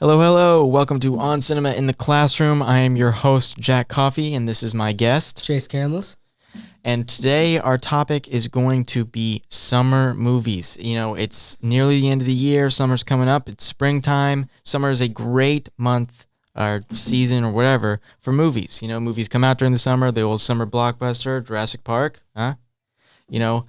Hello, hello. Welcome to On Cinema in the Classroom. I am your host, Jack Coffey, and this is my guest. Chase Canlas. And today our topic is going to be summer movies. You know, it's nearly the end of the year. Summer's coming up. It's springtime. Summer is a great month or season or whatever for movies. You know, movies come out during the summer. The old summer blockbuster, Jurassic Park, huh? You know,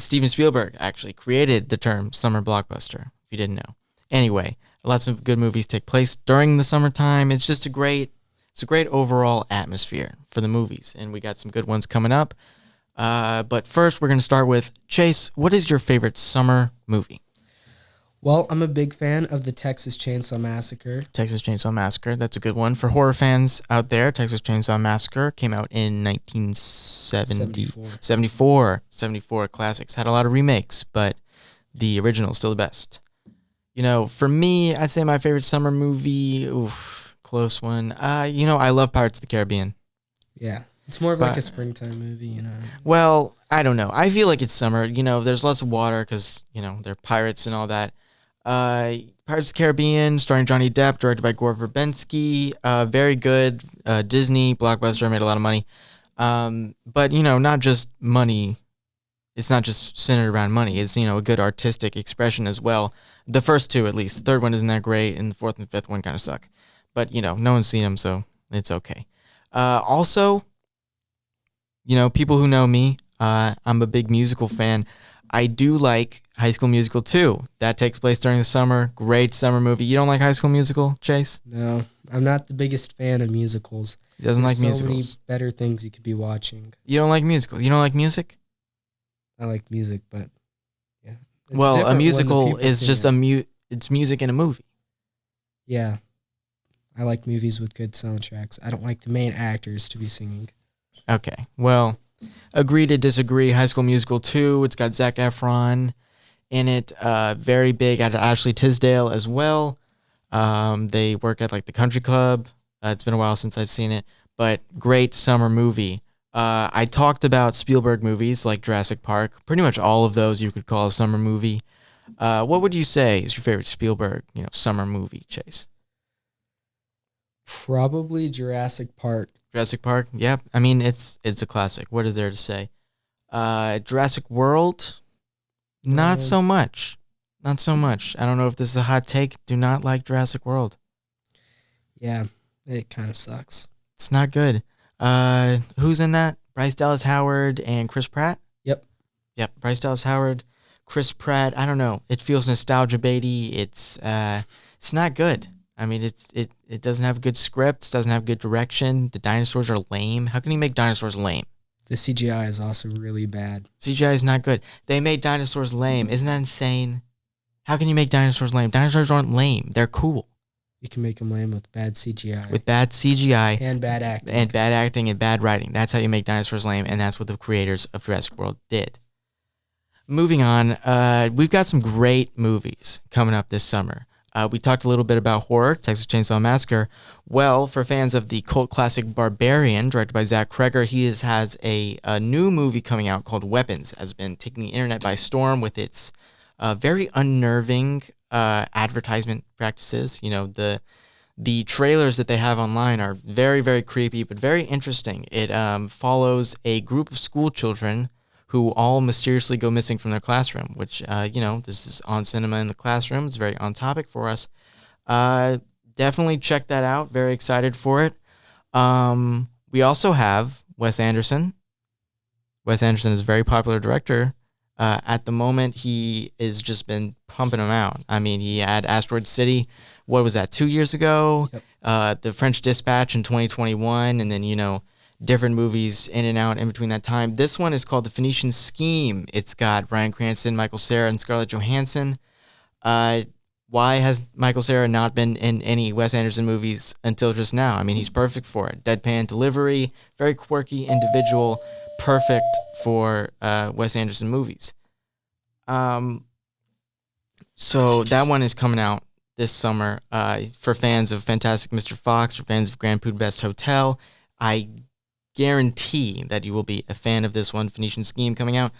Steven Spielberg actually created the term summer blockbuster, if you didn't know. Anyway, lots of good movies take place during the summertime. It's a great overall atmosphere for the movies, and we got some good ones coming up. But first, we're going to start with Chase. What is your favorite summer movie? Well, I'm a big fan of the Texas Chainsaw Massacre. Texas Chainsaw Massacre. That's a good one. For horror fans out there, Texas Chainsaw Massacre came out in 1974. 74 classics. Had a lot of remakes, but the original is still the best. You know, for me, I'd say my favorite summer movie, close one. I love Pirates of the Caribbean. Yeah, it's more of like a springtime movie, you know. Well, I don't know. I feel like it's summer. You know, there's lots of water because, they're pirates and all that. Pirates of the Caribbean, starring Johnny Depp, directed by Gore Verbinski. Very good. Disney, blockbuster, made a lot of money. But, not just money. It's not just centered around money. It's, a good artistic expression as well. The first two, at least. The third one isn't that great, and the fourth and fifth one kind of suck. But, no one's seen them, so it's okay. Also, people who know me, I'm a big musical fan. I do like High School Musical 2. That takes place during the summer. Great summer movie. You don't like High School Musical, Chase? No, I'm not the biggest fan of musicals. He doesn't like musicals. So many better things you could be watching. You don't like musicals? You don't like music? I like music, but yeah. Well, a musical is just it's music in a movie. Yeah. I like movies with good soundtracks. I don't like the main actors to be singing. Okay. Well, agree to disagree. High School Musical 2, it's got Zac Efron in it. Very big at Ashley Tisdale as well. They work at like the country club. It's been a while since I've seen it, but great summer movie. I talked about Spielberg movies like Jurassic Park. Pretty much all of those you could call a summer movie. What would you say is your favorite Spielberg, summer movie, Chase? Probably Jurassic Park. Jurassic Park? Yeah. I mean, it's a classic. What is there to say? Jurassic World? Not so much. Not so much. I don't know if this is a hot take. Do not like Jurassic World. Yeah, it kind of sucks. It's not good. Who's in that? Bryce Dallas Howard and Chris Pratt? Yep. Bryce Dallas Howard, Chris Pratt. I don't know. It feels nostalgia baity. It's not good. I mean, it doesn't have a good script. It doesn't have good direction. The dinosaurs are lame. How can you make dinosaurs lame? The CGI is also really bad. CGI is not good. They made dinosaurs lame. Isn't that insane? How can you make dinosaurs lame? Dinosaurs aren't lame. They're cool. You can make them lame with bad CGI. With bad CGI. And bad acting. And bad acting and bad writing. That's how you make dinosaurs lame, and that's what the creators of Jurassic World did. Moving on, we've got some great movies coming up this summer. We talked a little bit about horror, Texas Chainsaw Massacre. Well, for fans of the cult classic Barbarian, directed by Zach Cregger, he has a new movie coming out called Weapons, has been taking the internet by storm with its very unnerving advertisement practices. The trailers that they have online are very, very creepy, but very interesting. It follows a group of school children who all mysteriously go missing from their classroom, which, this is On Cinema in the Classroom. It's very on topic for us. Definitely check that out. Very excited for it. We also have Wes Anderson. Wes Anderson is a very popular director. At the moment, he has just been pumping them out. I mean, he had Asteroid City, what was that, 2 years ago? Yep. The French Dispatch in 2021, and then, different movies in and out in between that time. This one is called The Phoenician Scheme. It's got Bryan Cranston, Michael Cera, and Scarlett Johansson. Why has Michael Cera not been in any Wes Anderson movies until just now? I mean, he's perfect for it. Deadpan delivery, very quirky individual, perfect for Wes Anderson movies. So that one is coming out this summer for fans of Fantastic Mr. Fox, for fans of Grand Budapest Hotel. I guarantee that you will be a fan of this one, Phoenician Scheme, coming out.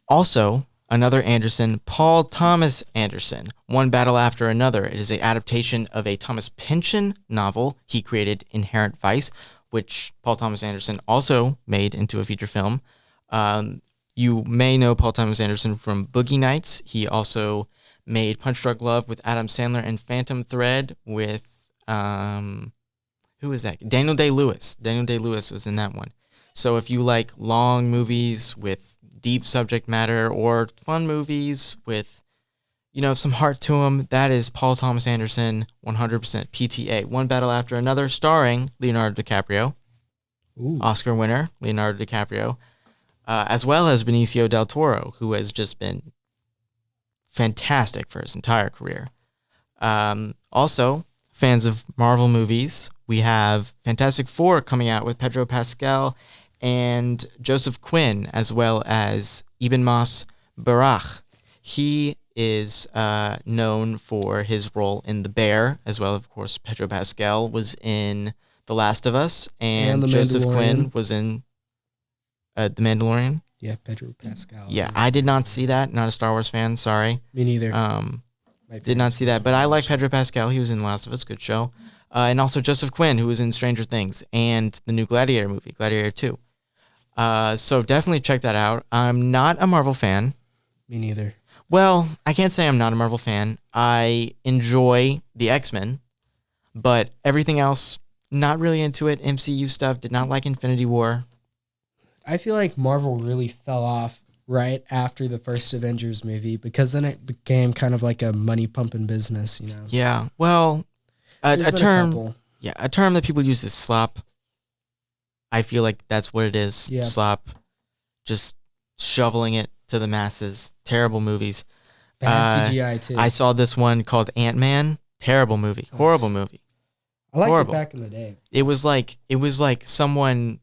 Also, Another Anderson, Paul Thomas Anderson, One Battle After Another. It is an adaptation of a Thomas Pynchon novel. He created Inherent Vice, which Paul Thomas Anderson also made into a feature film. You may know Paul Thomas Anderson from Boogie Nights. He also made Punch Drunk Love with Adam Sandler and Phantom Thread with, who is that? Daniel Day-Lewis. Daniel Day-Lewis was in that one. So if you like long movies with deep subject matter or fun movies with, some heart to them, that is Paul Thomas Anderson, 100% PTA. One Battle After Another, starring Leonardo DiCaprio. Ooh. Oscar winner, Leonardo DiCaprio, as well as Benicio del Toro, who has just been fantastic for his entire career. Also, fans of Marvel movies, we have Fantastic Four coming out with Pedro Pascal and Joseph Quinn, as well as Ibn Mas Barach. He is known for his role in The Bear, as well, of course, Pedro Pascal was in The Last of Us, and Joseph Quinn was in The Mandalorian. Yeah, Pedro Pascal. Yeah, I did not see that. Not a Star Wars fan, sorry. Me neither. Did not see that, but I like Pedro Pascal. He was in The Last of Us, good show. And also Joseph Quinn, who was in Stranger Things and the new Gladiator movie, Gladiator 2. So definitely check that out. I'm not a Marvel fan. Me neither. Well, I can't say I'm not a Marvel fan. I enjoy the X-Men, but everything else, not really into it. MCU stuff, did not like Infinity War. I feel like Marvel really fell off right after the first Avengers movie, because then it became kind of like a money-pumping business, Yeah, well, a term that people use is slop. I feel like that's what it is. Yeah. Slop. Just shoveling it to the masses. Terrible movies. Bad CGI too. I saw this one called Ant-Man. Terrible movie. Horrible movie. I liked it back in the day. It was like someone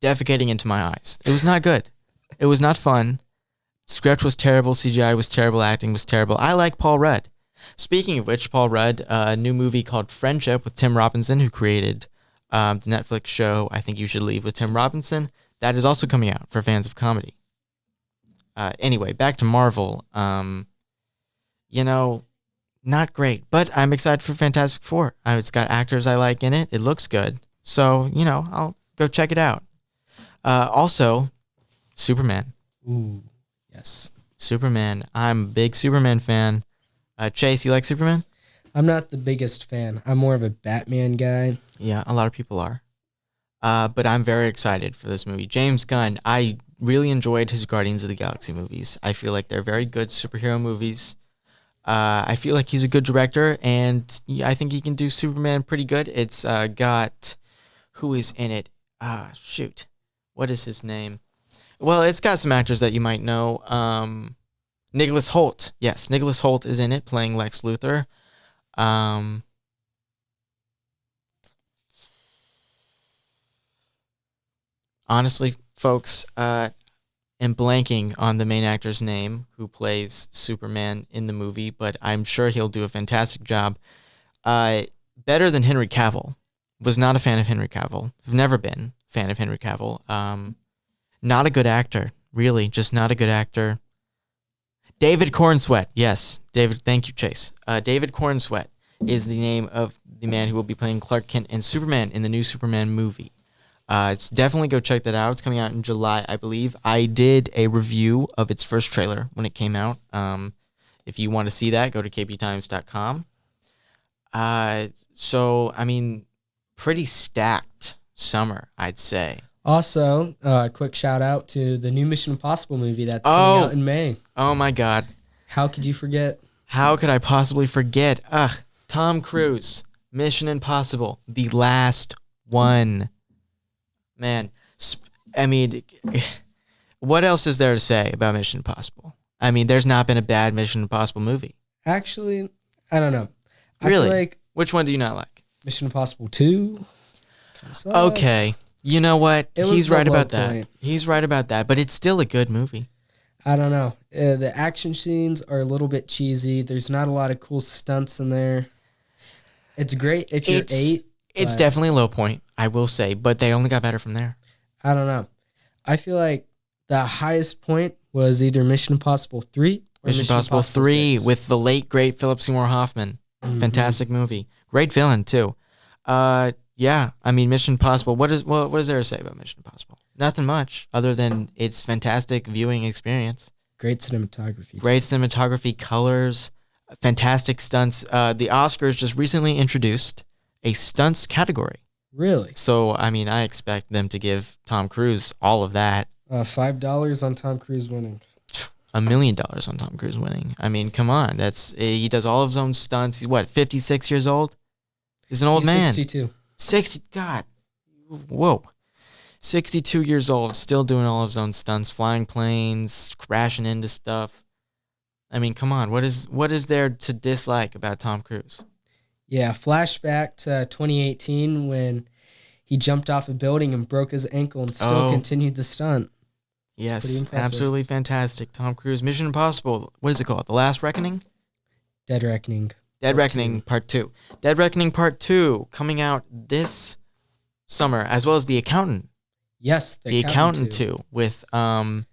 defecating into my eyes. It was not good. It was not fun. Script was terrible. CGI was terrible. Acting was terrible. I like Paul Rudd. Speaking of which, Paul Rudd, a new movie called Friendship with Tim Robinson, who created the Netflix show I Think You Should Leave with Tim Robinson. That is also coming out for fans of comedy. Anyway, back to Marvel. Not great, but I'm excited for Fantastic Four. It's got actors I like in it. It looks good. So, I'll go check it out. Also, Superman. Ooh, yes. Superman. I'm a big Superman fan. Chase, you like Superman? I'm not the biggest fan. I'm more of a Batman guy. Yeah, a lot of people are. But I'm very excited for this movie. James Gunn, I really enjoyed his Guardians of the Galaxy movies. I feel like they're very good superhero movies. I feel like he's a good director, and I think he can do Superman pretty good. It's got... Who is in it? Shoot. What is his name? Well, it's got some actors that you might know. Nicholas Hoult. Yes, Nicholas Hoult is in it, playing Lex Luthor. Honestly, folks, am blanking on the main actor's name who plays Superman in the movie, but I'm sure he'll do a fantastic job. Better than Henry Cavill. Was not a fan of Henry Cavill. I've never been a fan of Henry Cavill. Not a good actor, really, just not a good actor. David Cornsweet, yes, David. Thank you, Chase. David Cornsweet is the name of the man who will be playing Clark Kent and Superman in the new Superman movie. It's definitely go check that out. It's coming out in July, I believe. I did a review of its first trailer when it came out. If you want to see that, go to kbtimes.com. So, I mean, pretty stacked summer, I'd say. Also, quick shout out to the new Mission Impossible movie that's coming out in May. Oh my God. How could you forget? How could I possibly forget? Tom Cruise, Mission Impossible, the last one. Man, I mean, what else is there to say about Mission Impossible? I mean, there's not been a bad Mission Impossible movie. Actually, I don't know. Really? I feel like which one do you not like? Mission Impossible 2. Okay. You know what? He's right about that. He's right about that, but it's still a good movie. I don't know. The action scenes are a little bit cheesy. There's not a lot of cool stunts in there. It's great if you're 8. It's definitely a low point, I will say, but they only got better from there. I don't know. I feel like the highest point was either Mission Impossible 3 or Mission Impossible 3 6. with the late, great Philip Seymour Hoffman. Mhm. Fantastic movie. Great villain, too. Yeah, I mean, Mission Impossible. What is there to say about Mission Impossible? Nothing much, other than its fantastic viewing experience. Great cinematography. Great cinematography, colors, fantastic stunts. The Oscars just recently introduced a stunts category. Really? So, I mean, I expect them to give Tom Cruise all of that. $5 on Tom Cruise winning. $1 million on Tom Cruise winning. I mean, come on. He does all of his own stunts. He's what, 56 years old? He's an old man. 62. 60. God. Whoa. 62 years old, still doing all of his own stunts, flying planes, crashing into stuff. I mean, come on. What is there to dislike about Tom Cruise? Yeah, flashback to 2018 when he jumped off a building and broke his ankle and still continued the stunt. Yes, absolutely fantastic. Tom Cruise, Mission Impossible. What is it called? The Last Reckoning? Dead Reckoning. Dead Reckoning Part 2. Dead Reckoning Part 2 coming out this summer, as well as The Accountant. Yes, The Accountant 2 with Ben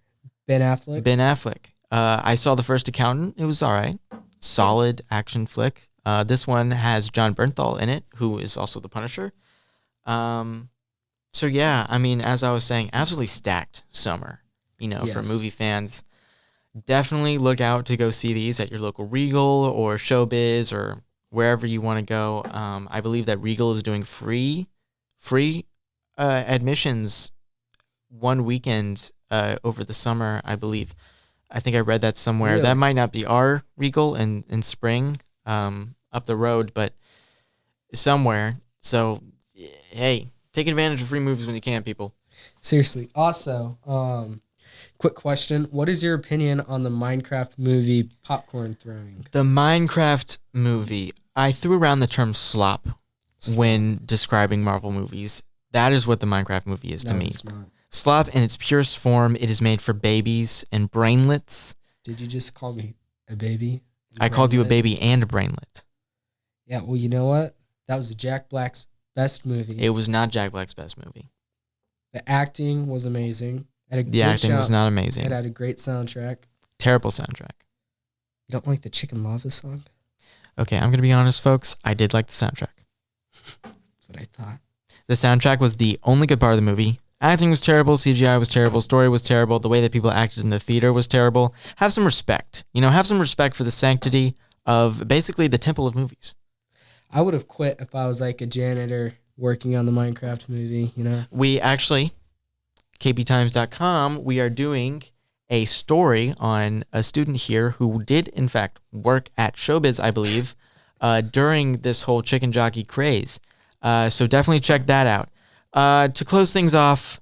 Affleck. Ben Affleck. I saw the first Accountant. It was all right. Solid action flick. This one has John Bernthal in it, who is also the Punisher. So yeah, I mean, as I was saying, absolutely stacked summer, for movie fans. Definitely look out to go see these at your local Regal or Showbiz or wherever you want to go. I believe that Regal is doing free admissions one weekend over the summer, I believe. I think I read that somewhere. Really? That might not be our Regal in spring up the road, but somewhere. So, hey, take advantage of free movies when you can, people. Seriously. Also, quick question. What is your opinion on the Minecraft movie popcorn throwing? The Minecraft movie, I threw around the term slop when describing Marvel movies. That is what the Minecraft movie is to me. It's not. Slop in its purest form, it is made for babies and brainlets. Did you just call me a baby? I called you a baby and a brainlet. Yeah, well, you know what? That was Jack Black's best movie. It was not Jack Black's best movie. The acting was amazing. The acting was not amazing. It had a great soundtrack. Terrible soundtrack. You don't like the Chicken Lava song? Okay, I'm going to be honest, folks. I did like the soundtrack. That's what I thought. The soundtrack was the only good part of the movie. Acting was terrible. CGI was terrible. Story was terrible. The way that people acted in the theater was terrible. Have some respect. Have some respect for the sanctity of basically the temple of movies. I would have quit if I was like a janitor working on the Minecraft movie, We actually, kbtimes.com, we are doing a story on a student here who did, in fact, work at Showbiz, I believe, during this whole chicken jockey craze. So definitely check that out. To close things off,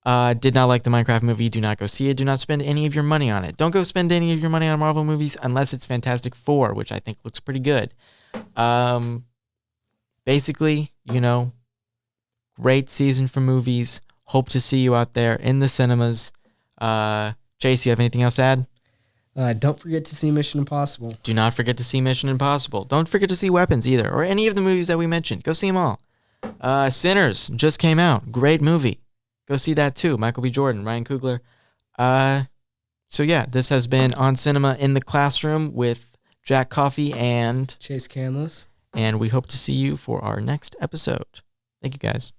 did not like the Minecraft movie. Do not go see it. Do not spend any of your money on it. Don't go spend any of your money on Marvel movies unless it's Fantastic Four, which I think looks pretty good. Basically, great season for movies. Hope to see you out there in the cinemas. Chase, you have anything else to add? Don't forget to see Mission Impossible. Do not forget to see Mission Impossible. Don't forget to see Weapons either, or any of the movies that we mentioned. Go see them all. Sinners just came out. Great movie. Go see that too. Michael B. Jordan, Ryan Coogler. So yeah, this has been On Cinema in the Classroom with Jack Coffey and Chase Canlas. And we hope to see you for our next episode. Thank you, guys.